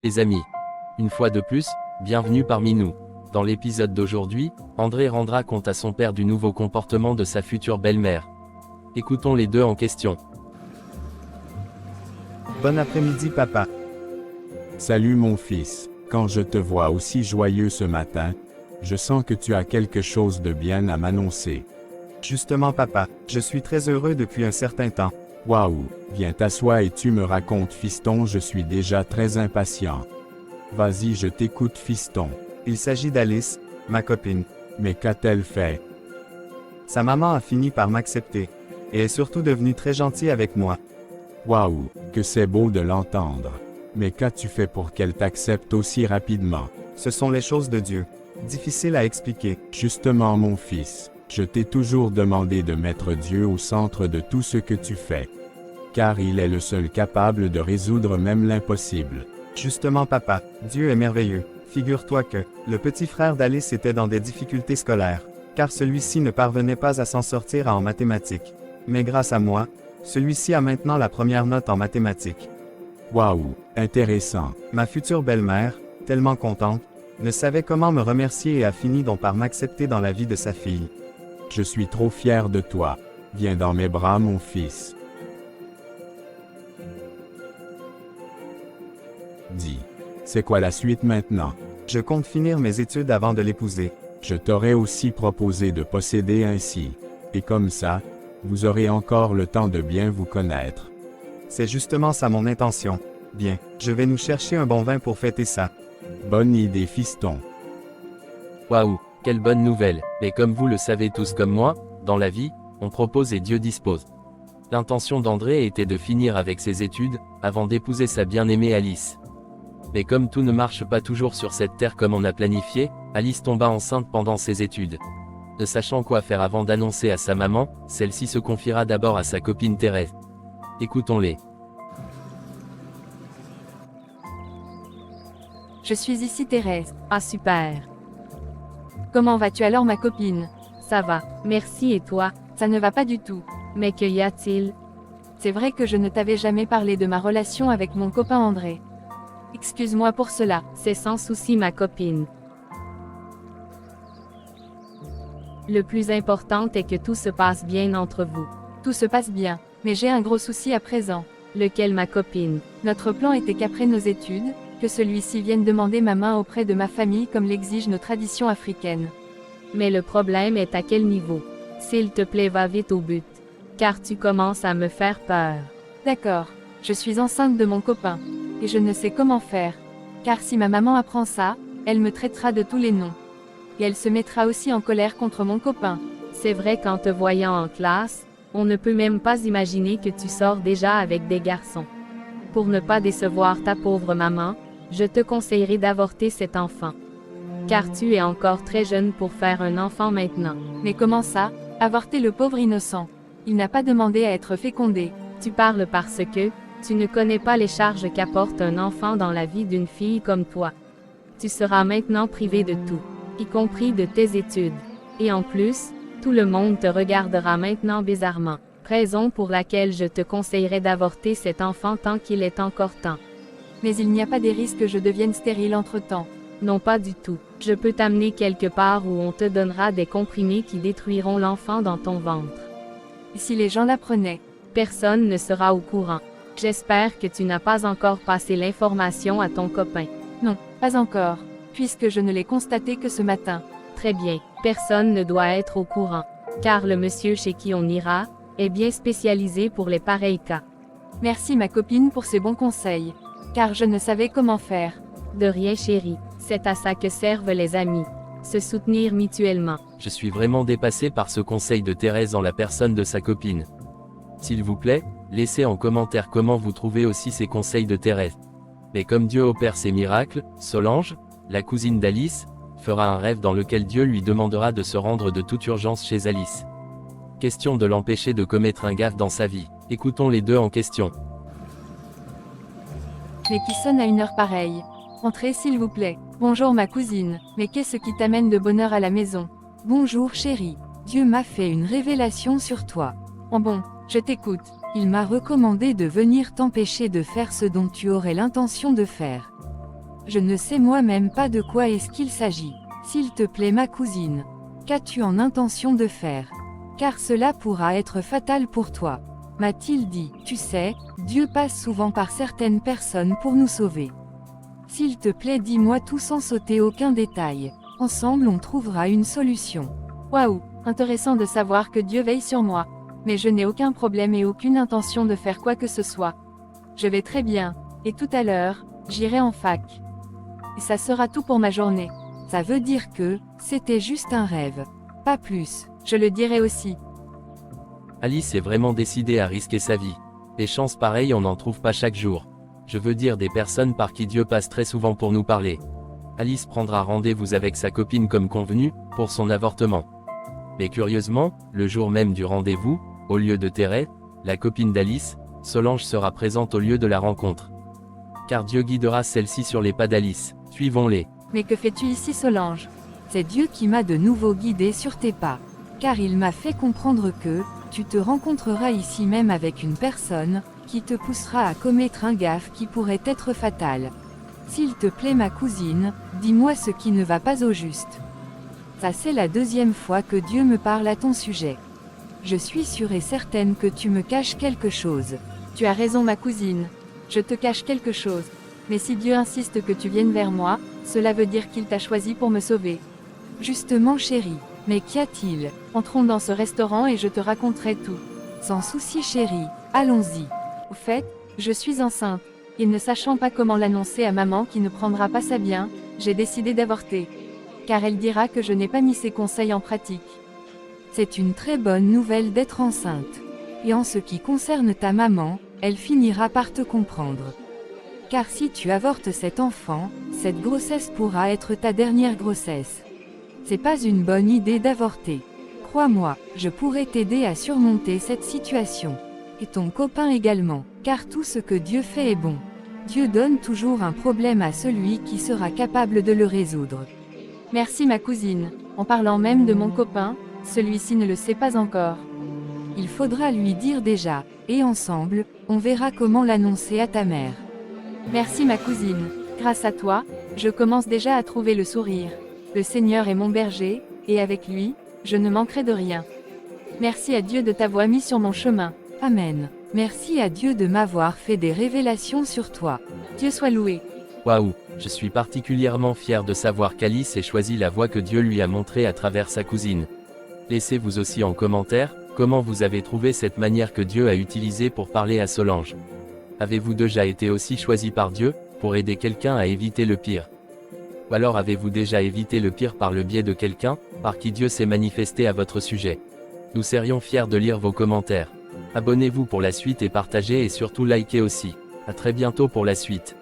Les amis, une fois de plus, bienvenue parmi nous. Dans l'épisode d'aujourd'hui, André rendra compte à son père du nouveau comportement de sa future belle-mère. Écoutons les deux en question. Bon après-midi, papa. Salut mon fils, quand je te vois aussi joyeux ce matin, je sens que tu as quelque chose de bien à m'annoncer. Justement, papa, je suis très heureux depuis un certain temps. Waouh, viens t'asseoir et tu me racontes fiston, je suis déjà très impatient. Vas-y, je t'écoute fiston. Il s'agit d'Alice, ma copine. Mais qu'a-t-elle fait? Sa maman a fini par m'accepter. Et est surtout devenue très gentille avec moi. Waouh, que c'est beau de l'entendre. Mais qu'as-tu fait pour qu'elle t'accepte aussi rapidement? Ce sont les choses de Dieu. Difficile à expliquer. Justement mon fils, je t'ai toujours demandé de mettre Dieu au centre de tout ce que tu fais. Car il est le seul capable de résoudre même l'impossible. Justement, papa, Dieu est merveilleux. Figure-toi que, le petit frère d'Alice était dans des difficultés scolaires, car celui-ci ne parvenait pas à s'en sortir en mathématiques. Mais grâce à moi, celui-ci a maintenant la première note en mathématiques. Waouh, intéressant. Ma future belle-mère, tellement contente, ne savait comment me remercier et a fini donc par m'accepter dans la vie de sa fille. Je suis trop fier de toi. Viens dans mes bras mon fils. Dis, c'est quoi la suite maintenant? Je compte finir mes études avant de l'épouser. Je t'aurais aussi proposé de posséder ainsi. Et comme ça, vous aurez encore le temps de bien vous connaître. C'est justement ça mon intention. Bien, je vais nous chercher un bon vin pour fêter ça. Bonne idée fiston. Waouh, quelle bonne nouvelle. Mais comme vous le savez tous comme moi, dans la vie, on propose et Dieu dispose. L'intention d'André était de finir avec ses études, avant d'épouser sa bien-aimée Alice. Mais comme tout ne marche pas toujours sur cette terre comme on a planifié, Alice tomba enceinte pendant ses études. Ne sachant quoi faire avant d'annoncer à sa maman, celle-ci se confiera d'abord à sa copine Thérèse. Écoutons-les. Je suis ici Thérèse. Ah super. Comment vas-tu alors ma copine? Ça va, merci et toi? Ça ne va pas du tout. Mais que y a-t-il? C'est vrai que je ne t'avais jamais parlé de ma relation avec mon copain André. Excuse-moi pour cela, c'est sans souci ma copine. Le plus important est que tout se passe bien entre vous. Tout se passe bien, mais j'ai un gros souci à présent. Lequel ma copine? Notre plan était qu'après nos études, que celui-ci vienne demander ma main auprès de ma famille comme l'exigent nos traditions africaines. Mais le problème est à quel niveau? S'il te plaît va vite au but. Car tu commences à me faire peur. D'accord, je suis enceinte de mon copain. Et je ne sais comment faire. Car si ma maman apprend ça, elle me traitera de tous les noms. Et elle se mettra aussi en colère contre mon copain. C'est vrai qu'en te voyant en classe, on ne peut même pas imaginer que tu sors déjà avec des garçons. Pour ne pas décevoir ta pauvre maman, je te conseillerais d'avorter cet enfant. Car tu es encore très jeune pour faire un enfant maintenant. Mais comment ça, avorter le pauvre innocent? Il n'a pas demandé à être fécondé. Tu parles parce que, tu ne connais pas les charges qu'apporte un enfant dans la vie d'une fille comme toi. Tu seras maintenant privé de tout, y compris de tes études. Et en plus, tout le monde te regardera maintenant bizarrement. Raison pour laquelle je te conseillerais d'avorter cet enfant tant qu'il est encore temps. Mais il n'y a pas des risques que je devienne stérile entre-temps. Non pas du tout. Je peux t'amener quelque part où on te donnera des comprimés qui détruiront l'enfant dans ton ventre. Et si les gens l'apprenaient? Personne ne sera au courant. J'espère que tu n'as pas encore passé l'information à ton copain. Non, pas encore, puisque je ne l'ai constaté que ce matin. Très bien, personne ne doit être au courant. Car le monsieur chez qui on ira, est bien spécialisé pour les pareils cas. Merci ma copine pour ces bons conseils. Car je ne savais comment faire. De rien chérie, c'est à ça que servent les amis. Se soutenir mutuellement. Je suis vraiment dépassé par ce conseil de Thérèse en la personne de sa copine. S'il vous plaît, laissez en commentaire comment vous trouvez aussi ces conseils de Thérèse. Mais comme Dieu opère ses miracles, Solange, la cousine d'Alice, fera un rêve dans lequel Dieu lui demandera de se rendre de toute urgence chez Alice. Question de l'empêcher de commettre un gaffe dans sa vie. Écoutons les deux en question. Mais qui sonne à une heure pareille? Entrez s'il vous plaît. Bonjour ma cousine, mais qu'est-ce qui t'amène de bonne heure à la maison? Bonjour chérie, Dieu m'a fait une révélation sur toi. Oh bon, je t'écoute. Il m'a recommandé de venir t'empêcher de faire ce dont tu aurais l'intention de faire. Je ne sais moi-même pas de quoi est-ce qu'il s'agit. S'il te plaît ma cousine. Qu'as-tu en intention de faire? Car cela pourra être fatal pour toi. M'a-t-il dit, tu sais, Dieu passe souvent par certaines personnes pour nous sauver. S'il te plaît dis-moi tout sans sauter aucun détail. Ensemble on trouvera une solution. Waouh, intéressant de savoir que Dieu veille sur moi. Mais je n'ai aucun problème et aucune intention de faire quoi que ce soit. Je vais très bien. Et tout à l'heure, j'irai en fac. Et ça sera tout pour ma journée. Ça veut dire que, c'était juste un rêve. Pas plus. Je le dirai aussi. Alice est vraiment décidée à risquer sa vie. Des chances pareilles on n'en trouve pas chaque jour. Je veux dire des personnes par qui Dieu passe très souvent pour nous parler. Alice prendra rendez-vous avec sa copine comme convenu, pour son avortement. Mais curieusement, le jour même du rendez-vous, au lieu de Thérèse, la copine d'Alice, Solange sera présente au lieu de la rencontre. Car Dieu guidera celle-ci sur les pas d'Alice. Suivons-les. Mais que fais-tu ici Solange? C'est Dieu qui m'a de nouveau guidé sur tes pas. Car il m'a fait comprendre que, tu te rencontreras ici même avec une personne, qui te poussera à commettre un gaffe qui pourrait être fatal. S'il te plaît ma cousine, dis-moi ce qui ne va pas au juste. Ça c'est la deuxième fois que Dieu me parle à ton sujet. Je suis sûre et certaine que tu me caches quelque chose. Tu as raison ma cousine. Je te cache quelque chose. Mais si Dieu insiste que tu viennes vers moi, cela veut dire qu'il t'a choisi pour me sauver. Justement chérie, mais qu'y a-t-il? Entrons dans ce restaurant et je te raconterai tout. Sans souci chérie, allons-y. Au fait, je suis enceinte. Et ne sachant pas comment l'annoncer à maman qui ne prendra pas ça bien, j'ai décidé d'avorter. Car elle dira que je n'ai pas mis ses conseils en pratique. C'est une très bonne nouvelle d'être enceinte. Et en ce qui concerne ta maman, elle finira par te comprendre. Car si tu avortes cet enfant, cette grossesse pourra être ta dernière grossesse. C'est pas une bonne idée d'avorter. Crois-moi, je pourrais t'aider à surmonter cette situation. Et ton copain également, car tout ce que Dieu fait est bon. Dieu donne toujours un problème à celui qui sera capable de le résoudre. Merci ma cousine. En parlant même de mon copain, celui-ci ne le sait pas encore. Il faudra lui dire déjà, et ensemble, on verra comment l'annoncer à ta mère. Merci ma cousine. Grâce à toi, je commence déjà à trouver le sourire. Le Seigneur est mon berger, et avec lui, je ne manquerai de rien. Merci à Dieu de t'avoir mis sur mon chemin. Amen. Merci à Dieu de m'avoir fait des révélations sur toi. Dieu soit loué. Waouh, je suis particulièrement fier de savoir qu'Alice ait choisi la voie que Dieu lui a montrée à travers sa cousine. Laissez vous aussi en commentaire, comment vous avez trouvé cette manière que Dieu a utilisée pour parler à Solange. Avez-vous déjà été aussi choisi par Dieu, pour aider quelqu'un à éviter le pire? Ou alors avez-vous déjà évité le pire par le biais de quelqu'un, par qui Dieu s'est manifesté à votre sujet? Nous serions fiers de lire vos commentaires. Abonnez-vous pour la suite et partagez et surtout likez aussi. À très bientôt pour la suite.